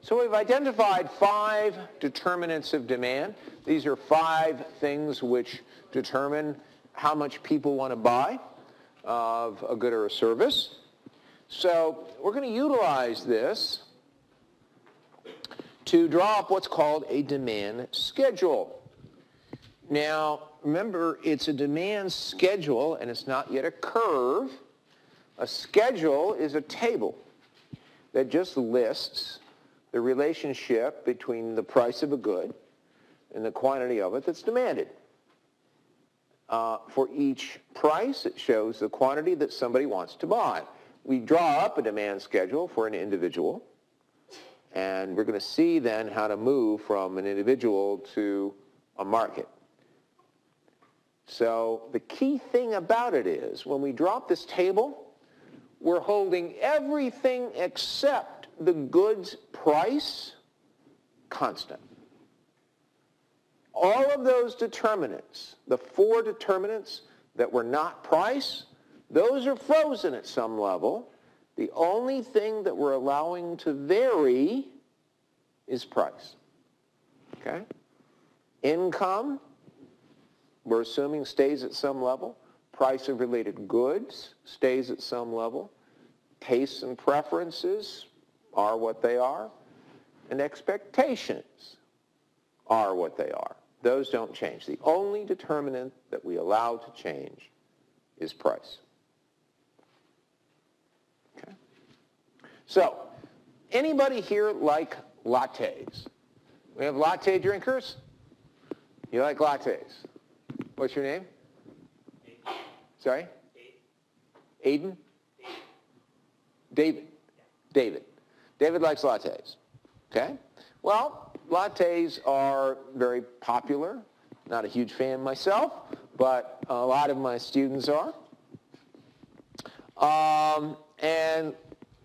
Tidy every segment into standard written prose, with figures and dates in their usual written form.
So we've identified 5 determinants of demand. These are 5 things which determine how much people want to buy of a good or a service. So we're going to utilize this to draw up what's called a demand schedule. Now, remember, it's a demand schedule, and it's not yet a curve. A schedule is a table that just lists the relationship between the price of a good and the quantity of it that's demanded. For each price, it shows the quantity that somebody wants to buy. We draw up a demand schedule for an individual, and we're going to see then how to move from an individual to a market. So the key thing about it is when we drop this table, we're holding everything except the goods price constant. All of those determinants, the 4 determinants that were not price, those are frozen at some level. The only thing that we're allowing to vary is price. Okay? Income, we're assuming stays at some level. Price of related goods stays at some level. Tastes and preferences are what they are. And expectations are what they are. Those don't change. The only determinant that we allow to change is price. Okay? So, anybody here like lattes? We have latte drinkers? You like lattes? What's your name? Aiden. Sorry? Aiden. Aiden? David. David. David likes lattes. Okay? Well, lattes are very popular. Not a huge fan myself, but a lot of my students are. And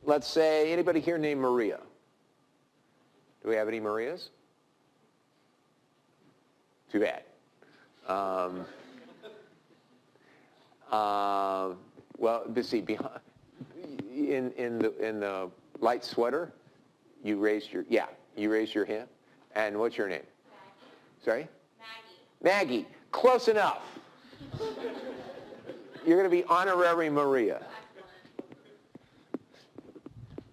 let's say, anybody here named Maria? Do we have any Marias? Too bad. Well, let's see, behind, in the light sweater, you raised your hand. And what's your name? Maggie. Sorry? Maggie. Maggie. Close enough. You're going to be honorary Maria.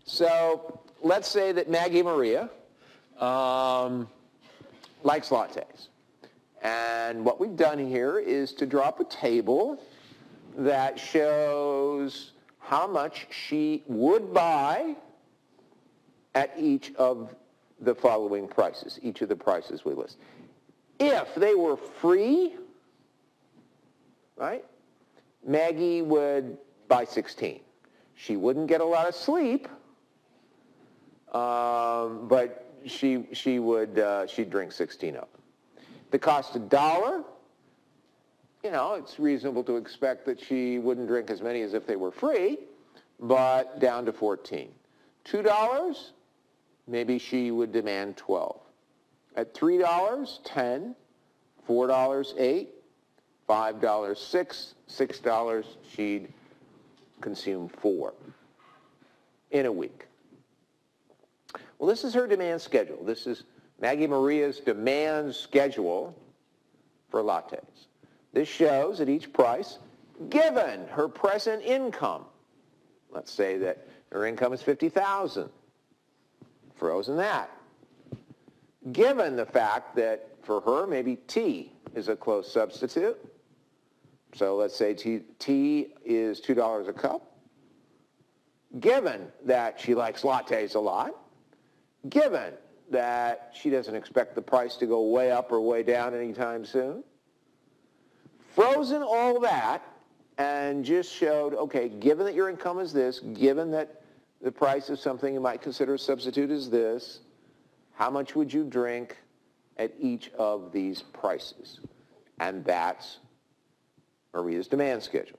So let's say that Maggie Maria likes lattes. And what we've done here is to draw up a table that shows how much she would buy at each of the following prices, each of the prices we list. If they were free, right, Maggie would buy 16. She wouldn't get a lot of sleep, but she'd drink 16 of them. The cost $1, you know, it's reasonable to expect that she wouldn't drink as many as if they were free, but down to 14. $2, maybe she would demand 12. At $3, 10. $4, 8. $5, 6. $6, she'd consume 4 in a week. Well, this is her demand schedule. This is Maggie Maria's demand schedule for lattes. This shows at each price, given her present income. Let's say that her income is $50,000. Frozen that. Given the fact that for her, maybe tea is a close substitute. So let's say tea is $2 a cup. Given that she likes lattes a lot. Given that she doesn't expect the price to go way up or way down anytime soon. Frozen all that and just showed, okay, given that your income is this, given that the price of something you might consider a substitute is this, how much would you drink at each of these prices? And that's Maria's demand schedule.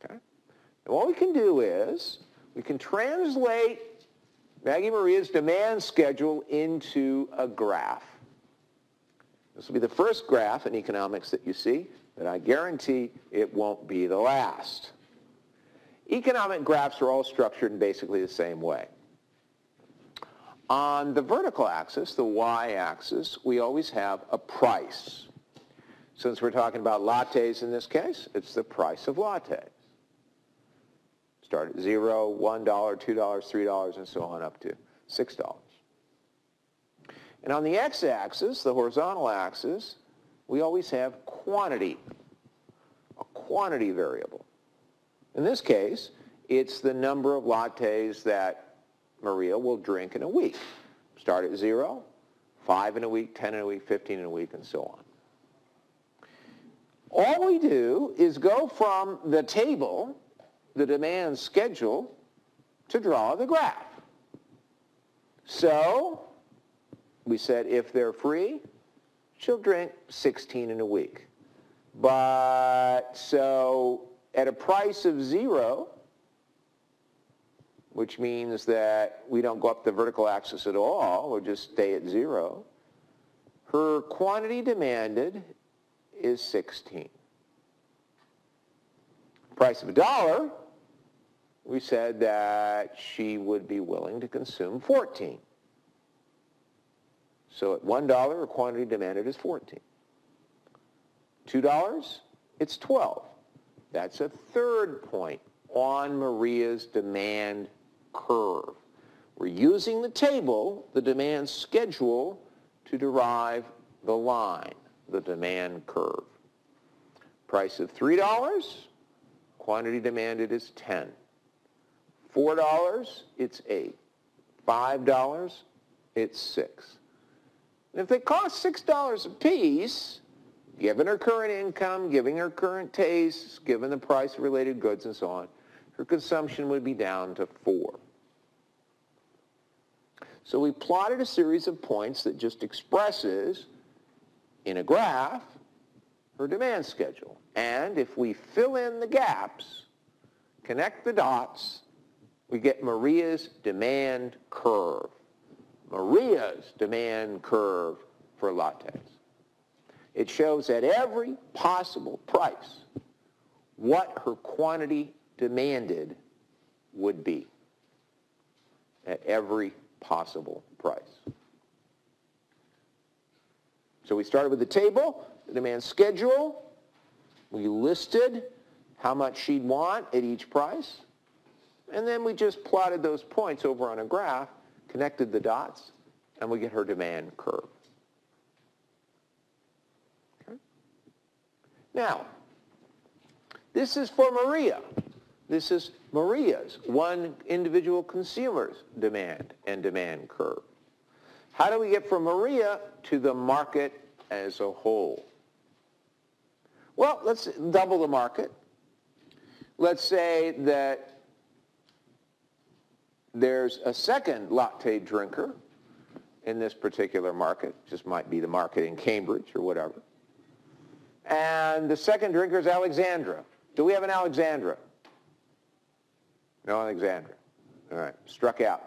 Okay? And what we can do is we can translate Maggie Maria's demand schedule into a graph. This will be the first graph in economics that you see, but I guarantee it won't be the last. Economic graphs are all structured in basically the same way. On the vertical axis, the y-axis, we always have a price. Since we're talking about lattes in this case, it's the price of lattes. Start at 0, $1, $2, $3, and so on up to $6. And on the x-axis, the horizontal axis, we always have quantity, a quantity variable. In this case, it's the number of lattes that Maria will drink in a week. Start at 0, 5 in a week, 10 in a week, 15 in a week, and so on. All we do is go from the table, the demand schedule, to draw the graph. So we said if they're free, she'll drink 16 in a week. But so at a price of 0, which means that we don't go up the vertical axis at all, or just stay at 0, her quantity demanded is 16. Price of $1, we said that she would be willing to consume 14. So at $1, her quantity demanded is 14. $2, it's 12. That's a third point on Maria's demand curve. We're using the table, the demand schedule, to derive the line, the demand curve. Price of $3, quantity demanded is 10. $4, it's 8. $5, it's 6. And if they cost $6 a piece, given her current income, given her current tastes, given the price of related goods and so on, her consumption would be down to 4. So we plotted a series of points that just expresses, in a graph, her demand schedule. And if we fill in the gaps, connect the dots, we get Maria's demand curve. Maria's demand curve for lattes. It shows at every possible price what her quantity demanded would be at every possible price. So we started with the table, the demand schedule. We listed how much she'd want at each price. And then we just plotted those points over on a graph, connected the dots, and we get her demand curve. Okay? Now, this is for Maria. This is Maria's, one individual consumer's demand and demand curve. How do we get from Maria to the market as a whole? Well, let's double the market. Let's say that there's a second latte drinker in this particular market, just might be the market in Cambridge or whatever. And the second drinker is Alexandra. Do we have an Alexandra? No Alexandra. All right, struck out.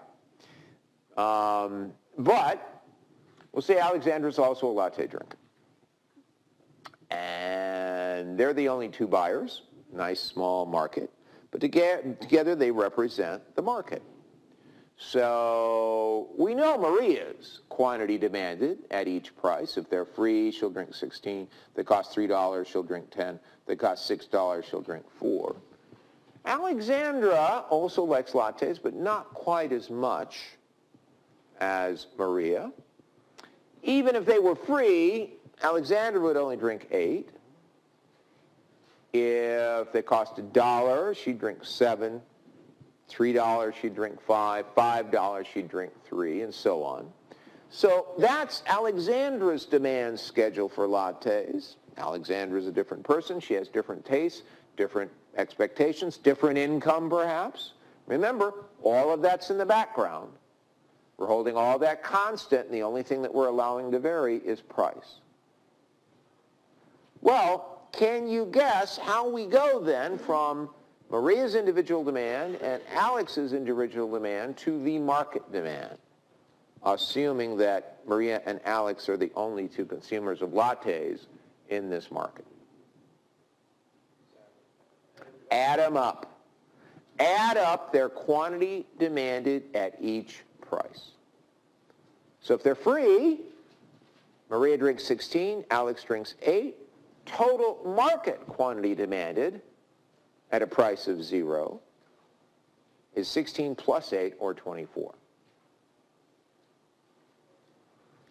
But we'll say Alexandra is also a latte drinker. And they're the only two buyers, nice small market. But together they represent the market. So we know Maria's quantity demanded at each price. If they're free, she'll drink 16. If they cost $3, she'll drink 10. If they cost $6, she'll drink 4. Alexandra also likes lattes, but not quite as much as Maria. Even if they were free, Alexandra would only drink 8. If they cost $1, she'd drink 7. $3, she'd drink 5. $5, she'd drink 3, and so on. So that's Alexandra's demand schedule for lattes. Alexandra's a different person. She has different tastes, different expectations, different income perhaps. Remember, all of that's in the background. We're holding all that constant, and the only thing that we're allowing to vary is price. Well, can you guess how we go then from Maria's individual demand and Alex's individual demand to the market demand, assuming that Maria and Alex are the only two consumers of lattes in this market? Add them up. Add up their quantity demanded at each price. So if they're free, Maria drinks 16, Alex drinks 8. Total market quantity demanded at a price of 0 is 16 plus 8, or 24.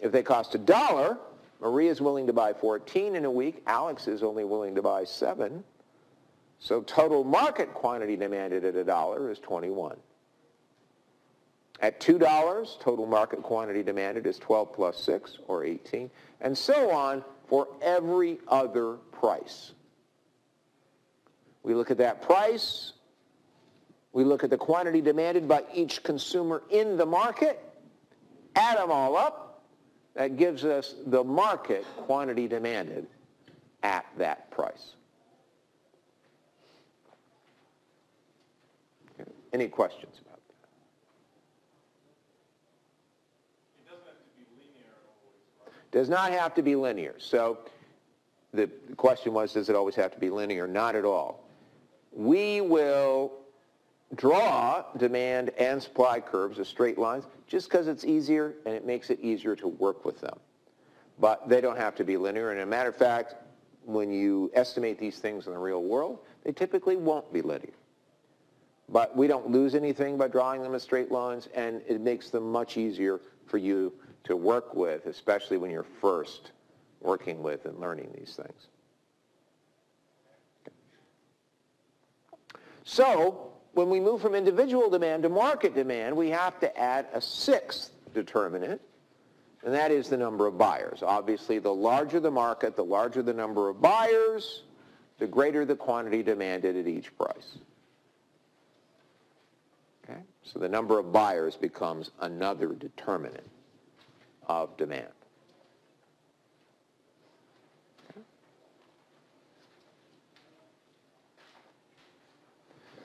If they cost $1, Maria is willing to buy 14 in a week. Alex is only willing to buy 7. So total market quantity demanded at $1 is 21. At $2, total market quantity demanded is 12 plus 6, or 18, and so on for every other price. We look at that price. We look at the quantity demanded by each consumer in the market, add them all up. That gives us the market quantity demanded at that price. Okay. Any questions about that? It doesn't have to be linear always, right? Does not have to be linear. So the question was, does it always have to be linear? Not at all. We will draw demand and supply curves as straight lines just because it's easier and it makes it easier to work with them. But they don't have to be linear. And as a matter of fact, when you estimate these things in the real world, they typically won't be linear. But we don't lose anything by drawing them as straight lines, and it makes them much easier for you to work with, especially when you're first working with and learning these things. Okay. So when we move from individual demand to market demand, we have to add a 6th determinant, and that is the number of buyers. Obviously, the larger the market, the larger the number of buyers, the greater the quantity demanded at each price. Okay? So the number of buyers becomes another determinant of demand. Okay?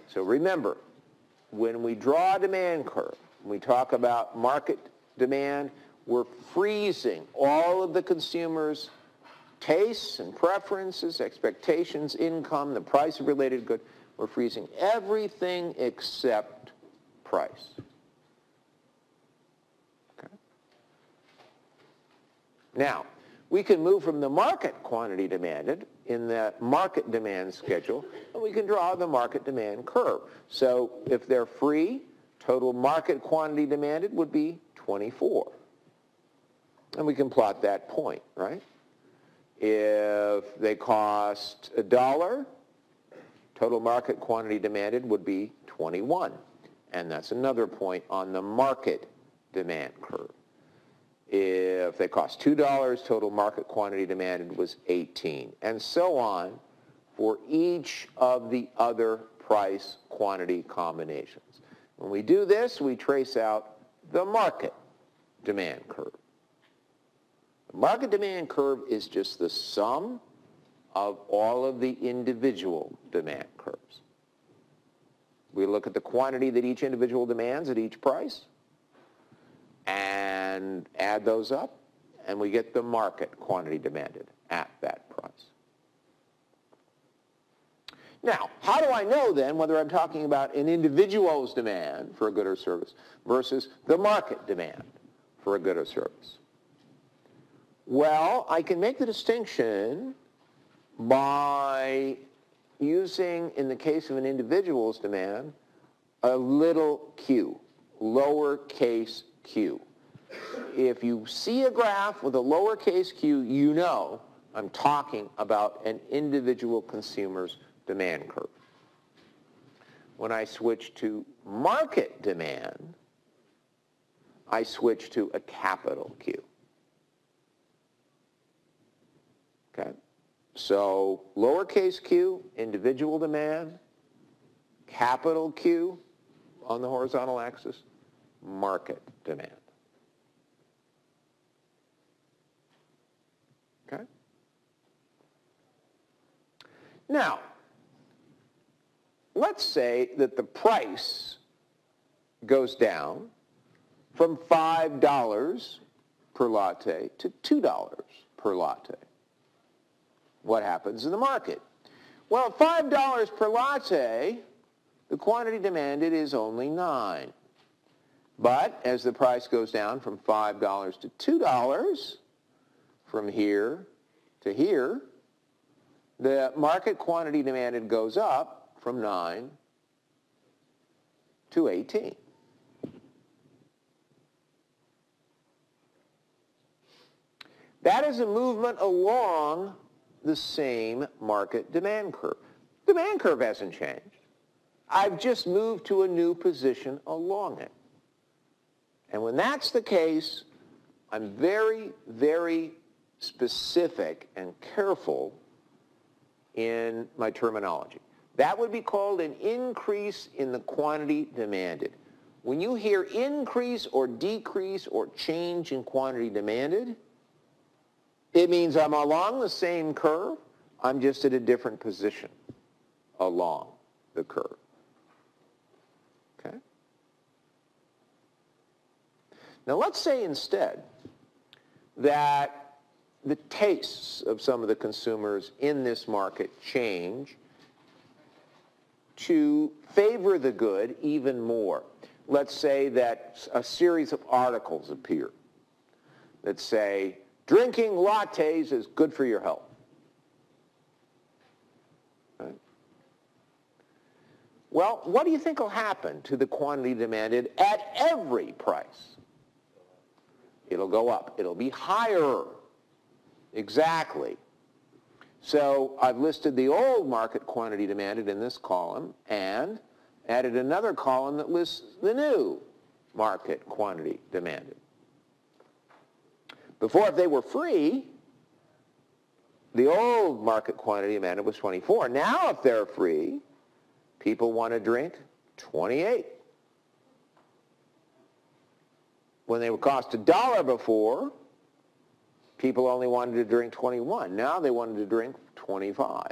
So remember, when we draw a demand curve, when we talk about market demand, we're freezing all of the consumers' tastes and preferences, expectations, income, the price of related goods. We're freezing everything except price. Okay? Now, we can move from the market quantity demanded in the market demand schedule, and we can draw the market demand curve. So if they're free, total market quantity demanded would be 24. And we can plot that point, right? If they cost $1, total market quantity demanded would be 21. And that's another point on the market demand curve. If they cost $2, total market quantity demanded was 18, and so on for each of the other price quantity combinations. When we do this, we trace out the market demand curve. The market demand curve is just the sum of all of the individual demand curves. We look at the quantity that each individual demands at each price, and add those up, and we get the market quantity demanded at that price. Now, how do I know then whether I'm talking about an individual's demand for a good or service versus the market demand for a good or service? Well, I can make the distinction by using, in the case of an individual's demand, a little q, lowercase q. If you see a graph with a lowercase q, you know I'm talking about an individual consumer's demand curve. When I switch to market demand, I switch to a capital Q. Okay? So lowercase q, individual demand, capital Q on the horizontal axis, market demand. Okay? Now, let's say that the price goes down from $5 per latte to $2 per latte. What happens in the market? Well, at $5 per latte, the quantity demanded is only 9. But as the price goes down from $5 to $2, from here to here, the market quantity demanded goes up from 9 to 18. That is a movement along the same market demand curve. Demand curve hasn't changed. I've just moved to a new position along it. And when that's the case, I'm very, very specific and careful in my terminology. That would be called an increase in the quantity demanded. When you hear increase or decrease or change in quantity demanded, it means I'm along the same curve, I'm just at a different position along the curve. Okay? Now let's say instead that the tastes of some of the consumers in this market change to favor the good even more. Let's say that a series of articles appear that say, drinking lattes is good for your health. Right? Well, what do you think will happen to the quantity demanded at every price? It'll go up. It'll be higher. Exactly. So I've listed the old market quantity demanded in this column and added another column that lists the new market quantity demanded. Before, if they were free, the old market quantity demanded was 24. Now, if they're free, people want to drink 28. When they would cost $1 before, people only wanted to drink 21. Now they wanted to drink 25.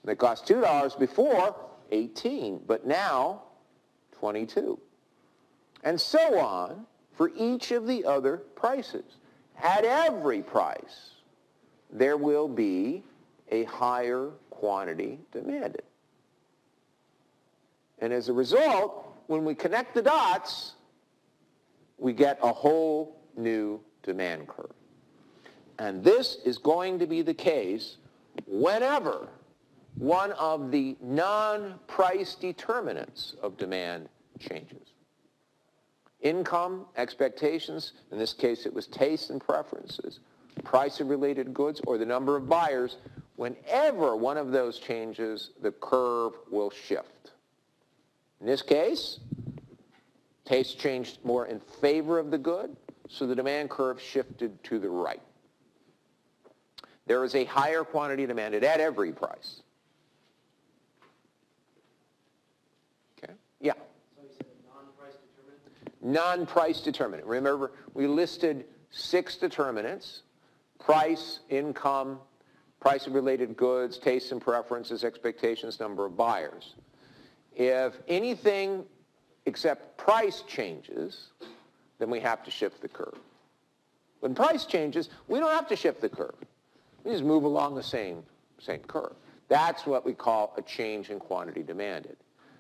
They cost $2 before, 18, but now 22. And so on for each of the other prices. At every price, there will be a higher quantity demanded. And as a result, when we connect the dots, we get a whole new demand curve. And this is going to be the case whenever one of the non-price determinants of demand changes. Income, expectations, in this case it was tastes and preferences, price of related goods, or the number of buyers, whenever one of those changes, the curve will shift. In this case, taste changed more in favor of the good, so the demand curve shifted to the right. There is a higher quantity demanded at every price. Okay? Yeah? So you said non-price determinant? Non-price determinant. Remember, we listed 6 determinants: price, income, price of related goods, tastes and preferences, expectations, number of buyers. If anything except price changes, then we have to shift the curve. When price changes, we don't have to shift the curve. We just move along the same curve. That's what we call a change in quantity demanded.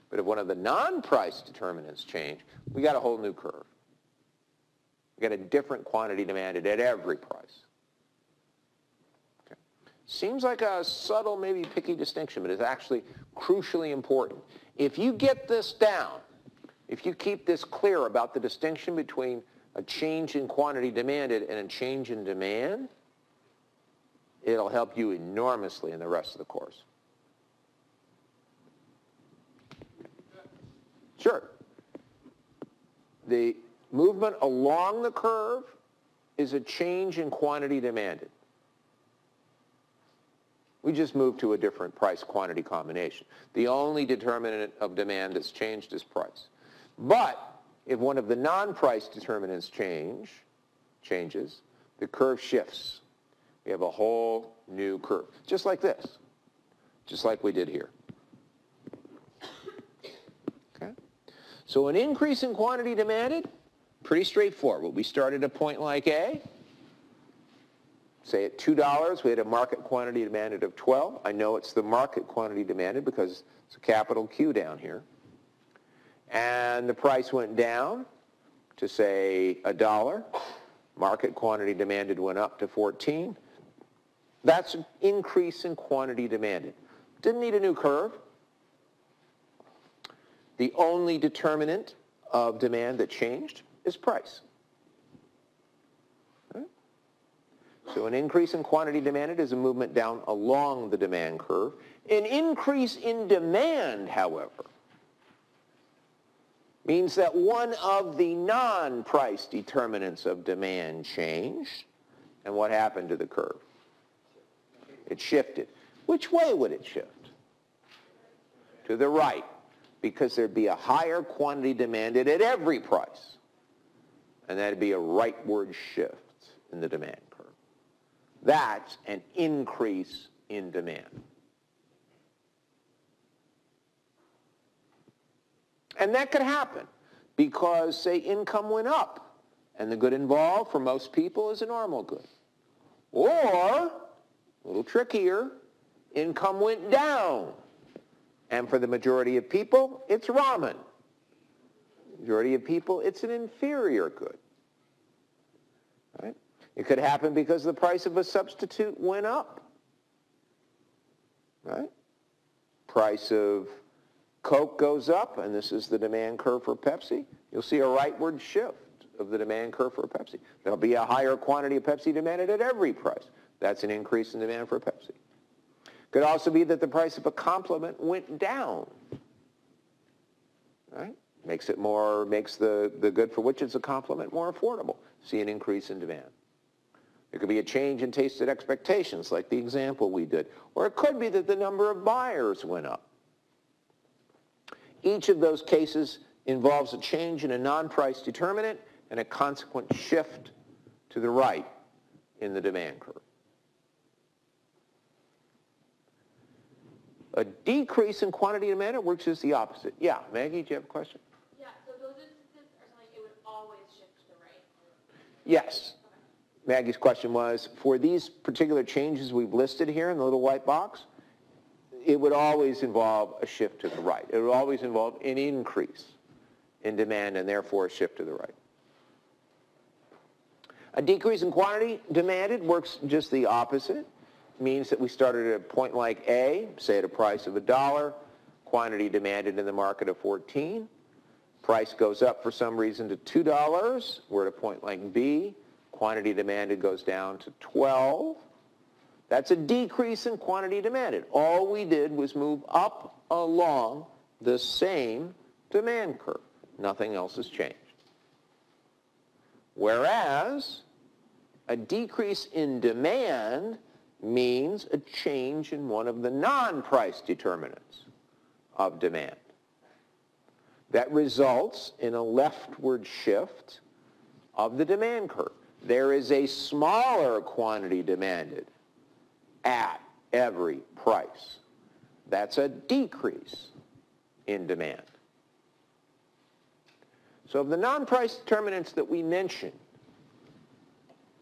But if one of the non-price determinants change, we got a whole new curve. We got a different quantity demanded at every price. Okay. Seems like a subtle, maybe picky distinction, but it's actually crucially important. If you get this down, if you keep this clear about the distinction between a change in quantity demanded and a change in demand, it'll help you enormously in the rest of the course. Sure. The movement along the curve is a change in quantity demanded. We just moved to a different price-quantity combination. The only determinant of demand that's changed is price. But if one of the non-price determinants changes, the curve shifts. We have a whole new curve, just like this, just like we did here. Okay? So an increase in quantity demanded, pretty straightforward. We started at a point like A. Say at $2, we had a market quantity demanded of 12. I know it's the market quantity demanded because it's a capital Q down here. and the price went down to, say, $1. Market quantity demanded went up to 14. That's an increase in quantity demanded. Didn't need a new curve. The only determinant of demand that changed is price. Right? So an increase in quantity demanded is a movement down along the demand curve. An increase in demand, however, means that one of the non-price determinants of demand changed. And what happened to the curve? It shifted. Which way would it shift? To the right, because there'd be a higher quantity demanded at every price. And that'd be a rightward shift in the demand curve. That's an increase in demand. And that could happen because, say, income went up, and the good involved for most people is a normal good. Or, a little trickier, income went down, and for the majority of people, it's ramen. Majority of people, it's an inferior good. Right? It could happen because the price of a substitute went up. Right? Price of Coke goes up, and this is the demand curve for Pepsi. You'll see a rightward shift of the demand curve for Pepsi. There'll be a higher quantity of Pepsi demanded at every price. That's an increase in demand for Pepsi. Could also be that the price of a complement went down. Right? Makes the good for which it's a complement more affordable. See an increase in demand. There could be a change in tasted expectations, like the example we did. Or it could be that the number of buyers went up. Each of those cases involves a change in a non-price determinant and a consequent shift to the right in the demand curve. A decrease in quantity demanded works just the opposite. Yeah, Maggie, do you have a question? Yeah, so those instances are something it would always shift to the right? Yes. Okay. Maggie's question was, for these particular changes we've listed here in the little white box, it would always involve a shift to the right. It would always involve an increase in demand and therefore a shift to the right. A decrease in quantity demanded works just the opposite. It means that we started at a point like A, say at a price of $1, quantity demanded in the market of 14. Price goes up for some reason to $2. We're at a point like B, quantity demanded goes down to 12. That's a decrease in quantity demanded. All we did was move up along the same demand curve. Nothing else has changed. Whereas a decrease in demand means a change in one of the non-price determinants of demand. That results in a leftward shift of the demand curve. There is a smaller quantity demanded at every price. That's a decrease in demand. So of the non-price determinants that we mentioned,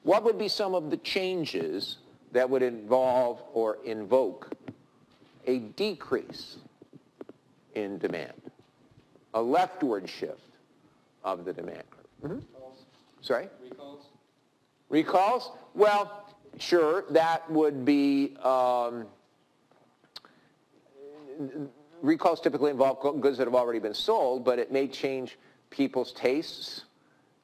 what would be some of the changes that would involve or invoke a decrease in demand, a leftward shift of the demand curve? Recalls. Sorry? Recalls. Recalls? Well, sure, that would be, recalls typically involve goods that have already been sold, but it may change people's tastes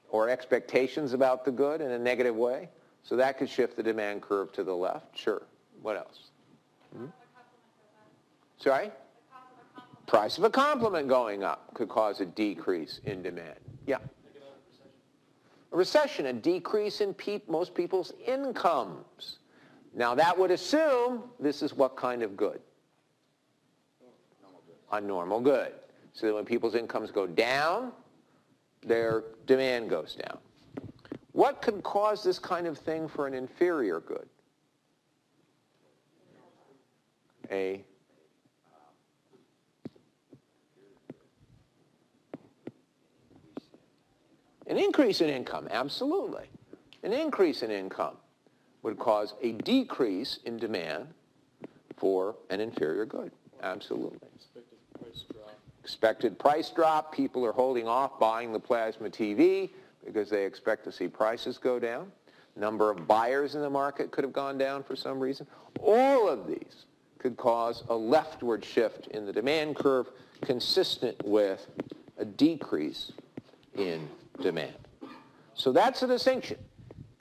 or expectations about the good in a negative way. So that could shift the demand curve to the left. Sure. What else? Sorry? Price of a complement going up could cause a decrease in demand. Yeah. A recession, a decrease in most people's incomes. Now that would assume this is what kind of good? A normal good. So that when people's incomes go down, their demand goes down. What could cause this kind of thing for an inferior good? An increase in income, absolutely. An increase in income would cause a decrease in demand for an inferior good, absolutely. Expected price drop. Expected price drop, people are holding off buying the plasma TV because they expect to see prices go down. Number of buyers in the market could have gone down for some reason. All of these could cause a leftward shift in the demand curve consistent with a decrease in demand. So that's a distinction.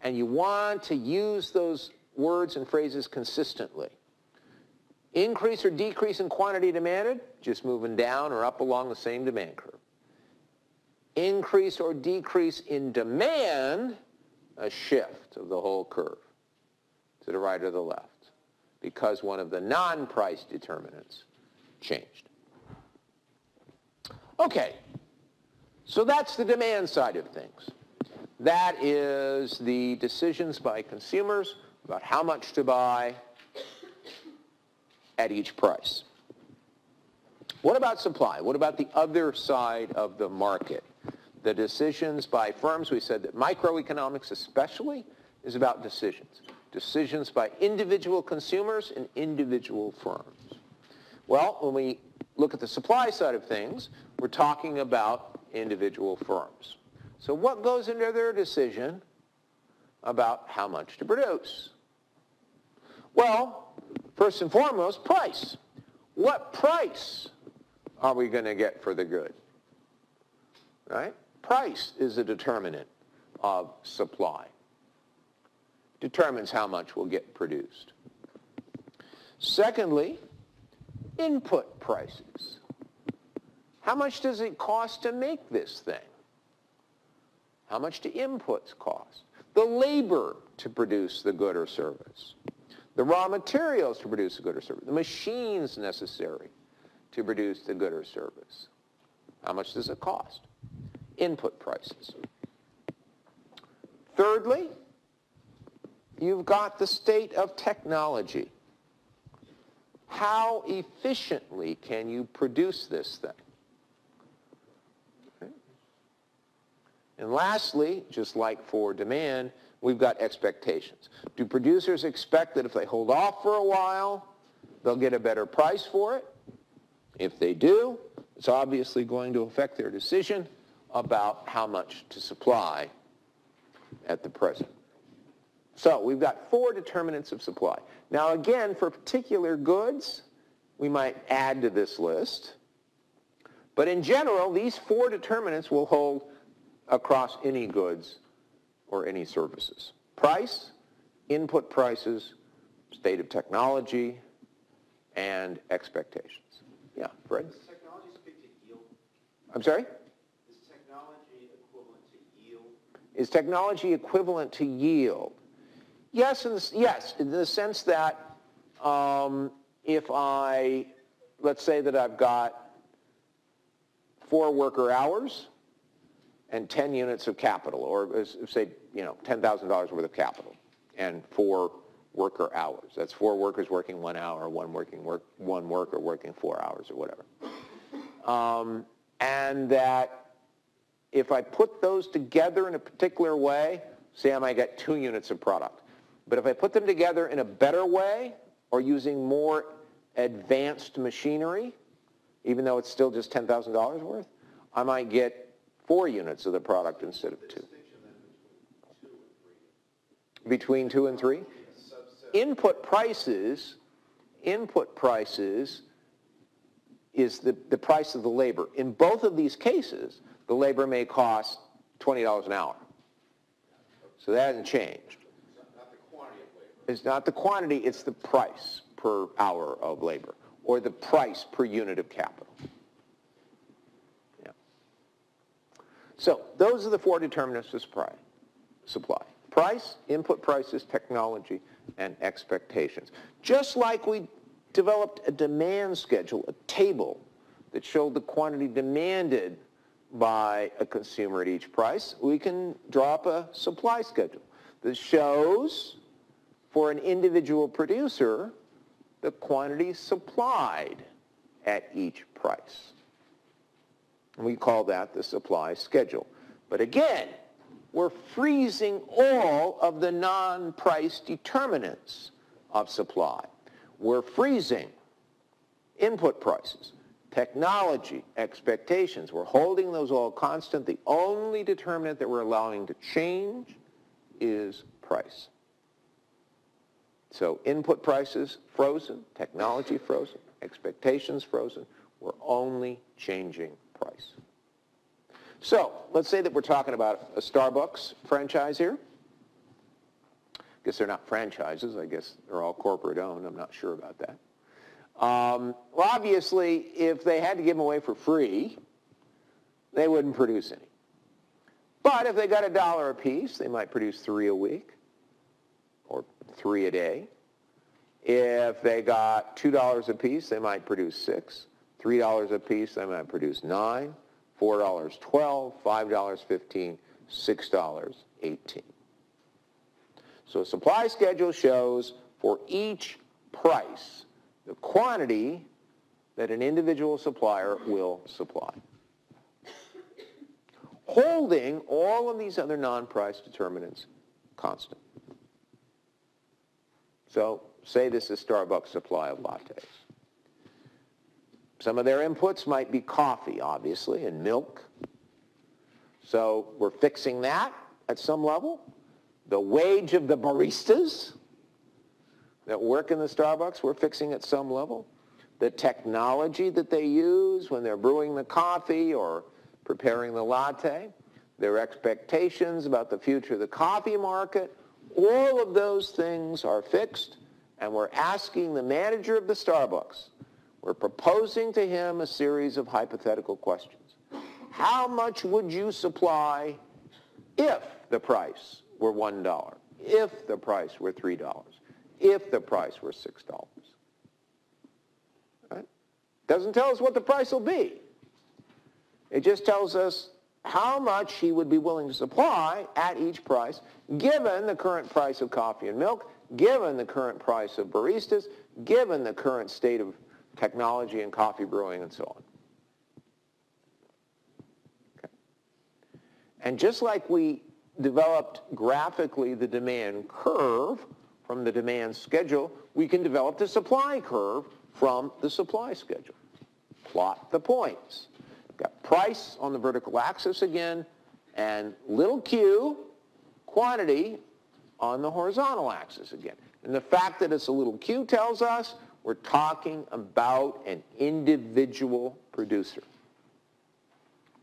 And you want to use those words and phrases consistently. Increase or decrease in quantity demanded, just moving down or up along the same demand curve. Increase or decrease in demand, a shift of the whole curve to the right or the left, because one of the non-price determinants changed. Okay, so that's the demand side of things. That is the decisions by consumers about how much to buy at each price. What about supply? What about the other side of the market? The decisions by firms. We said that microeconomics especially is about decisions. Decisions by individual consumers and individual firms. Well, when we look at the supply side of things, we're talking about individual firms. So what goes into their decision about how much to produce? Well, first and foremost, price. What price are we going to get for the good? Right? Price is a determinant of supply. Determines how much will get produced. Secondly, input prices. How much does it cost to make this thing? How much do inputs cost? The labor to produce the good or service. The raw materials to produce the good or service. The machines necessary to produce the good or service. How much does it cost? Input prices. Thirdly, you've got the state of technology. How efficiently can you produce this thing? Okay. And lastly, just like for demand, we've got expectations. Do producers expect that if they hold off for a while, they'll get a better price for it? If they do, it's obviously going to affect their decision about how much to supply at the present. So we've got 4 determinants of supply. Now again, for particular goods, we might add to this list. But in general, these 4 determinants will hold across any goods or any services. Price, input prices, state of technology, and expectations. Yeah, Fred? Does technology speak to yield? I'm sorry? Is technology equivalent to yield? Is technology equivalent to yield? Yes, in the sense that if let's say that I've got 4 worker hours and 10 units of capital, or say, $10,000 worth of capital and 4 worker hours. That's 4 workers working 1 hour, one worker working 4 hours or whatever. And that if I put those together in a particular way, say I might get 2 units of product. But if I put them together in a better way or using more advanced machinery, even though it's still just $10,000 worth, I might get 4 units of the product instead of 2. Between 2 and 3? Input prices is the price of the labor. In both of these cases, the labor may cost $20 an hour. So that hasn't changed. It's not the quantity, it's the price per hour of labor, or the price per unit of capital. Yeah. So those are the 4 determinants of supply. Price, input prices, technology, and expectations. Just like we developed a demand schedule, a table that showed the quantity demanded by a consumer at each price, we can draw up a supply schedule that shows for an individual producer the quantity supplied at each price. And we call that the supply schedule. But again, we're freezing all of the non-price determinants of supply. We're freezing input prices, technology, expectations. We're holding those all constant. The only determinant that we're allowing to change is price. So input prices frozen, technology frozen, expectations frozen. We're only changing price. So let's say that we're talking about a Starbucks franchise here. I guess they're not franchises. I guess they're all corporate owned. I'm not sure about that. Well, obviously, if they had to give them away for free, they wouldn't produce any. But if they got $1 a piece, they might produce 3 a week or 3 a day. If they got $2 a piece, they might produce 6. $3 a piece, they might produce 9. $4, 12, $5, 15, $6, 18. So a supply schedule shows for each price the quantity that an individual supplier will supply, holding all of these other non-price determinants constant. So say this is Starbucks' supply of lattes. Some of their inputs might be coffee, obviously, and milk. So we're fixing that at some level. The wage of the baristas that work in the Starbucks, we're fixing at some level. The technology that they use when they're brewing the coffee or preparing the latte, their expectations about the future of the coffee market, all of those things are fixed, and we're asking the manager of the Starbucks, we're proposing to him a series of hypothetical questions. How much would you supply if the price were $1, if the price were $3, if the price were $6? Right? Doesn't tell us what the price will be. It just tells us how much he would be willing to supply at each price, given the current price of coffee and milk, given the current price of baristas, given the current state of technology and coffee brewing and so on. Okay. And just like we developed graphically the demand curve from the demand schedule, we can develop the supply curve from the supply schedule. Plot the points. Got price on the vertical axis again, and little q, quantity, on the horizontal axis again. And the fact that it's a little q tells us we're talking about an individual producer.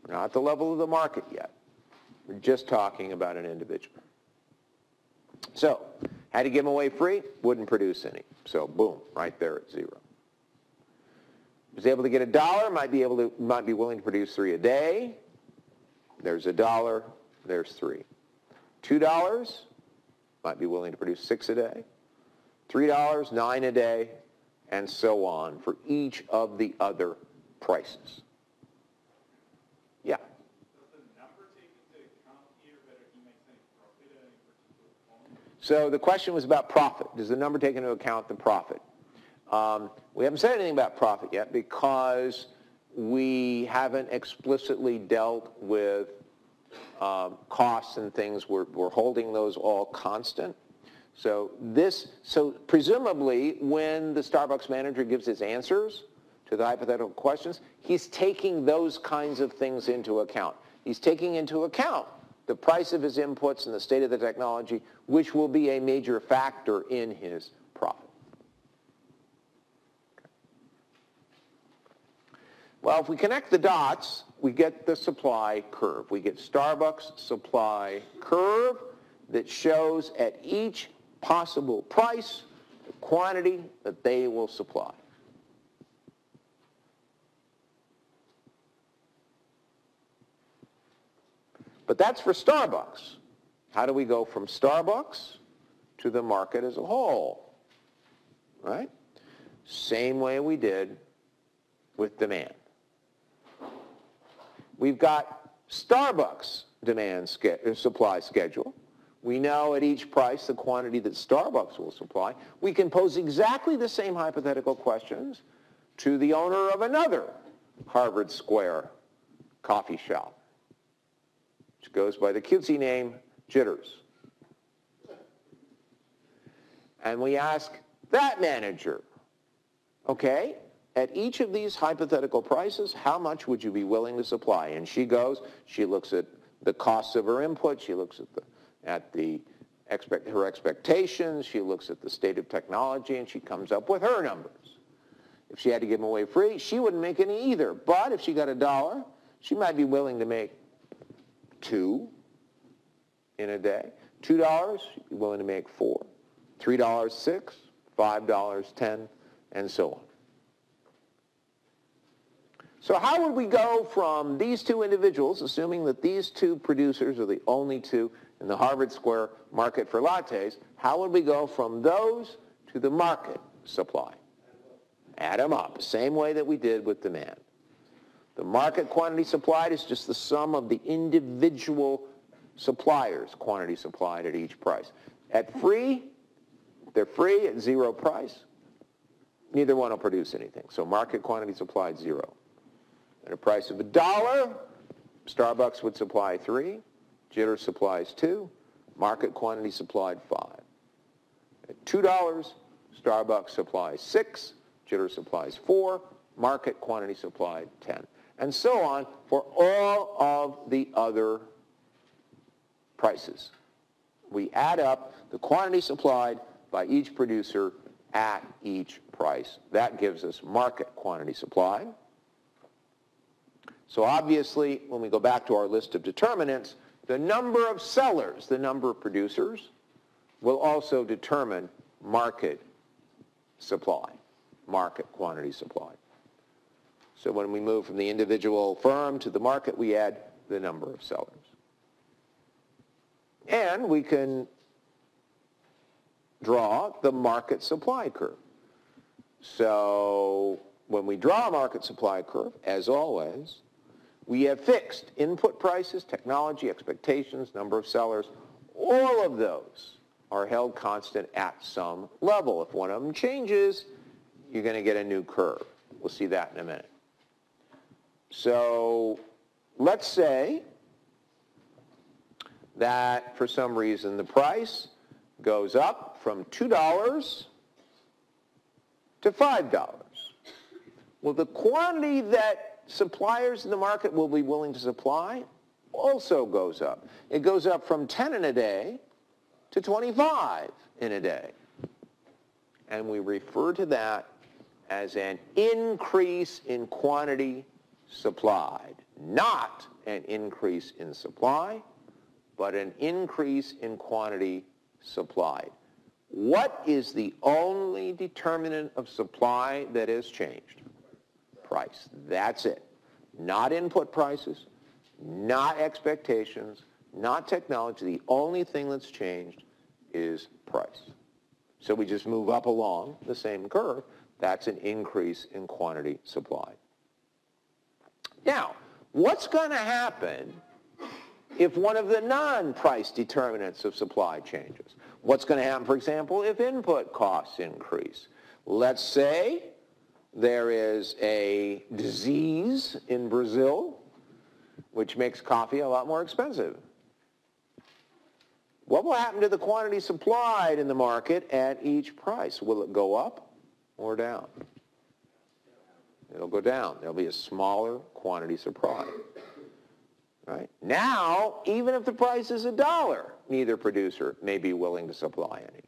We're not at the level of the market yet. We're just talking about an individual. So, had to give them away free, wouldn't produce any. So, boom, right there at 0. Was able to get $1, might be willing to produce 3 a day. There's $1, there's 3. $2, might be willing to produce 6 a day. $3, 9 a day, and so on for each of the other prices. Yeah? Does the number take into account here whether he makes any profit at any particular point? So the question was about profit. Does the number take into account the profit? We haven't said anything about profit yet because we haven't explicitly dealt with costs and things. We're holding those all constant. So presumably when the Starbucks manager gives his answers to the hypothetical questions, he's taking those kinds of things into account. He's taking into account the price of his inputs and the state of the technology, which will be a major factor in his profit. Well, if we connect the dots, we get the supply curve. We get Starbucks supply curve that shows at each possible price the quantity that they will supply. But that's for Starbucks. How do we go from Starbucks to the market as a whole? Right? Same way we did with demand. We've got Starbucks supply schedule. We know at each price the quantity that Starbucks will supply. We can pose exactly the same hypothetical questions to the owner of another Harvard Square coffee shop, which goes by the cutesy name Jitters. And we ask that manager, okay, at each of these hypothetical prices, how much would you be willing to supply? And she looks at the costs of her input, she looks at her expectations, she looks at the state of technology, and she comes up with her numbers. If she had to give them away free, she wouldn't make any either. But if she got $1, she might be willing to make 2 in a day. $2, she'd be willing to make 4. $3, 6. $5, 10, and so on. So how would we go from these two individuals, assuming that these two producers are the only two in the Harvard Square market for lattes, how would we go from those to the market supply? Add them up, same way that we did with demand. The market quantity supplied is just the sum of the individual suppliers' quantity supplied at each price. At free, they're free at 0 price. Neither one will produce anything. So market quantity supplied, 0. At a price of $1, Starbucks would supply 3. Jitter supplies 2. Market quantity supplied 5. At $2, Starbucks supplies 6. Jitter supplies 4. Market quantity supplied 10. And so on for all of the other prices. We add up the quantity supplied by each producer at each price. That gives us market quantity supplied. So obviously, when we go back to our list of determinants, the number of sellers, the number of producers, will also determine market supply, market quantity supplied. So when we move from the individual firm to the market, we add the number of sellers. And we can draw the market supply curve. So when we draw a market supply curve, as always, we have fixed input prices, technology, expectations, number of sellers. All of those are held constant at some level. If one of them changes, you're going to get a new curve. We'll see that in a minute. So let's say that for some reason the price goes up from $2 to $5. Well, the quantity that suppliers in the market will be willing to supply also goes up. It goes up from 10 in a day to 25 in a day. And we refer to that as an increase in quantity supplied. Not an increase in supply, but an increase in quantity supplied. What is the only determinant of supply that has changed? Price. That's it. Not input prices, not expectations, not technology. The only thing that's changed is price. So we just move up along the same curve. That's an increase in quantity supplied. Now, what's going to happen if one of the non-price determinants of supply changes? What's going to happen, for example, if input costs increase? Let's say there is a disease in Brazil which makes coffee a lot more expensive. What will happen to the quantity supplied in the market at each price? Will it go up or down? It'll go down. There'll be a smaller quantity supply. Right? Now, even if the price is $1, neither producer may be willing to supply any.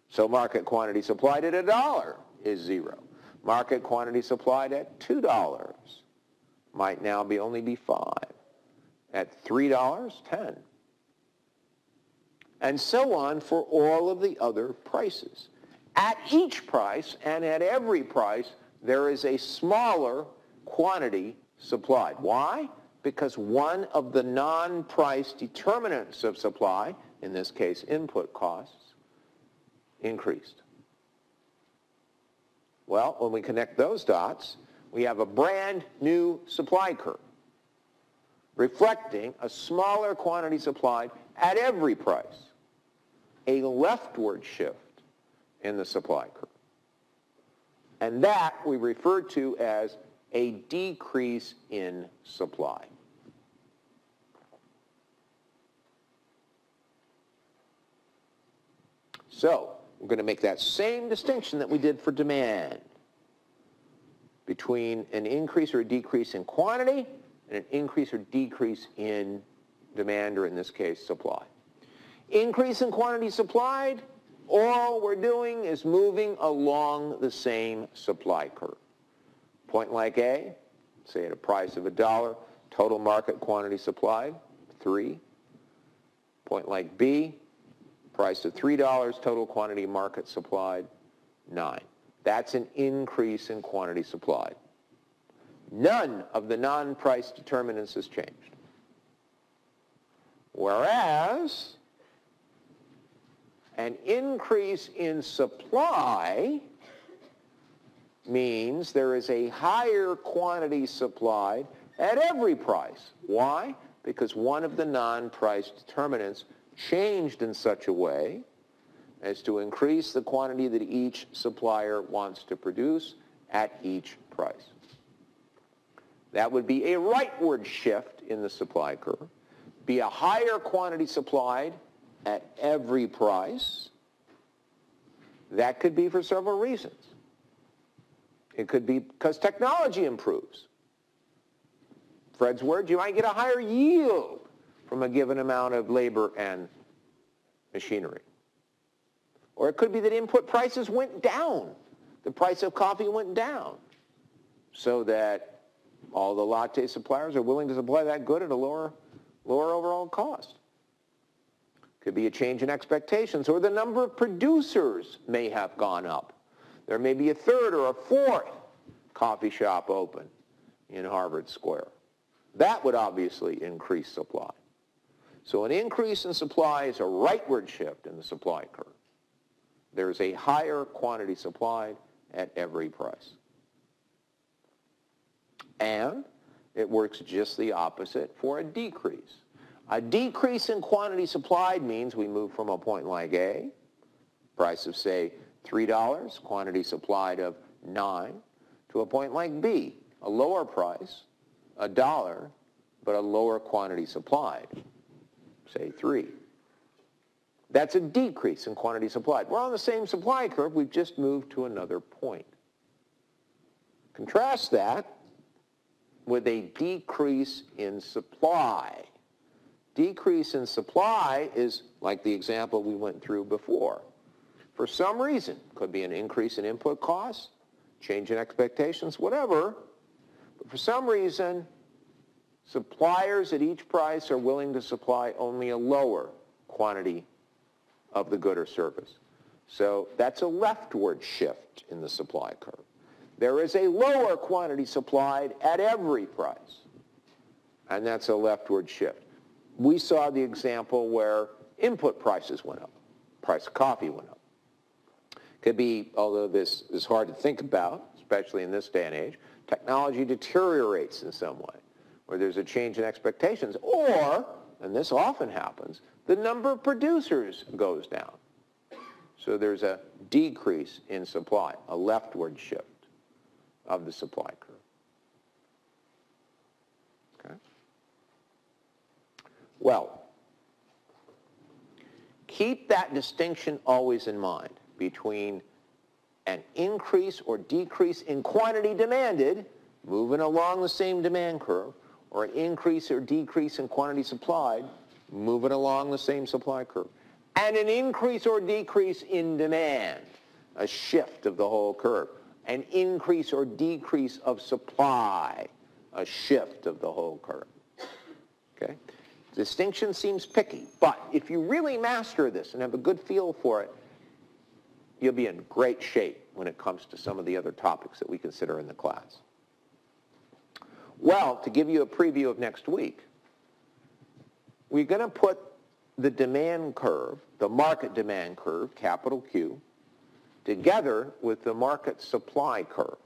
So market quantity supplied at $1 is 0. Market quantity supplied at $2 might now only be 5. At $3, 10. And so on for all of the other prices. At each price and at every price, there is a smaller quantity supplied. Why? Because one of the non-price determinants of supply, in this case input costs, increased. Well, when we connect those dots, we have a brand new supply curve reflecting a smaller quantity supplied at every price, a leftward shift in the supply curve. And that we refer to as a decrease in supply. So we're going to make that same distinction that we did for demand. between an increase or a decrease in quantity and an increase or decrease in demand, or in this case, supply. Increase in quantity supplied, all we're doing is moving along the same supply curve. Point like A, say at a price of $1, total market quantity supplied, 3. Point like B, price of $3, total quantity market supplied, 9. That's an increase in quantity supplied. None of the non-price determinants has changed. Whereas an increase in supply means there is a higher quantity supplied at every price. Why? Because one of the non-price determinants changed in such a way as to increase the quantity that each supplier wants to produce at each price. That would be a rightward shift in the supply curve, be a higher quantity supplied at every price. That could be for several reasons. It could be because technology improves. Fred's words, you might get a higher yield from a given amount of labor and machinery. Or it could be that input prices went down. The price of coffee went down so that all the latte suppliers are willing to supply that good at a lower overall cost. Could be a change in expectations, or the number of producers may have gone up. There may be a third or a fourth coffee shop open in Harvard Square. That would obviously increase supply. So an increase in supply is a rightward shift in the supply curve. There's a higher quantity supplied at every price. And it works just the opposite for a decrease. A decrease in quantity supplied means we move from a point like A, price of, say, $3, quantity supplied of 9, to a point like B, a lower price, $1, but a lower quantity supplied, say 3. That's a decrease in quantity supplied. We're on the same supply curve, we've just moved to another point. Contrast that with a decrease in supply. Decrease in supply is like the example we went through before. For some reason, could be an increase in input costs, change in expectations, whatever, but for some reason, suppliers at each price are willing to supply only a lower quantity of the good or service. So that's a leftward shift in the supply curve. There is a lower quantity supplied at every price, and that's a leftward shift. We saw the example where input prices went up, price of coffee went up. Could be, although this is hard to think about, especially in this day and age, technology deteriorates in some way, or there's a change in expectations, or, and this often happens, the number of producers goes down. So there's a decrease in supply, a leftward shift of the supply curve. Okay? Well, keep that distinction always in mind between an increase or decrease in quantity demanded, moving along the same demand curve, or an increase or decrease in quantity supplied, moving along the same supply curve, and an increase or decrease in demand, a shift of the whole curve, an increase or decrease of supply, a shift of the whole curve. Okay? Distinction seems picky, but if you really master this and have a good feel for it, you'll be in great shape when it comes to some of the other topics that we consider in the class. Well, to give you a preview of next week, we're going to put the demand curve, the market demand curve, capital Q, together with the market supply curve.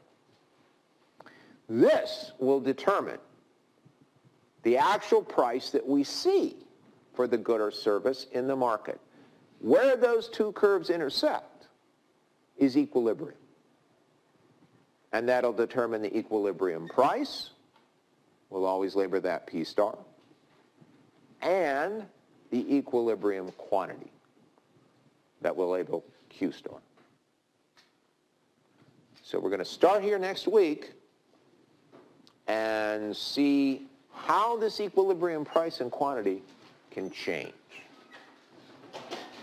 This will determine the actual price that we see for the good or service in the market. Where those two curves intersect is equilibrium. And that'll determine the equilibrium price. We'll always label that P star. And the equilibrium quantity that we'll label Q star. So we're going to start here next week and see how this equilibrium price and quantity can change.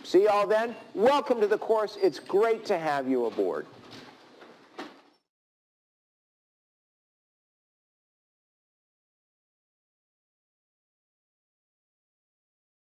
See y'all then? Welcome to the course. It's great to have you aboard.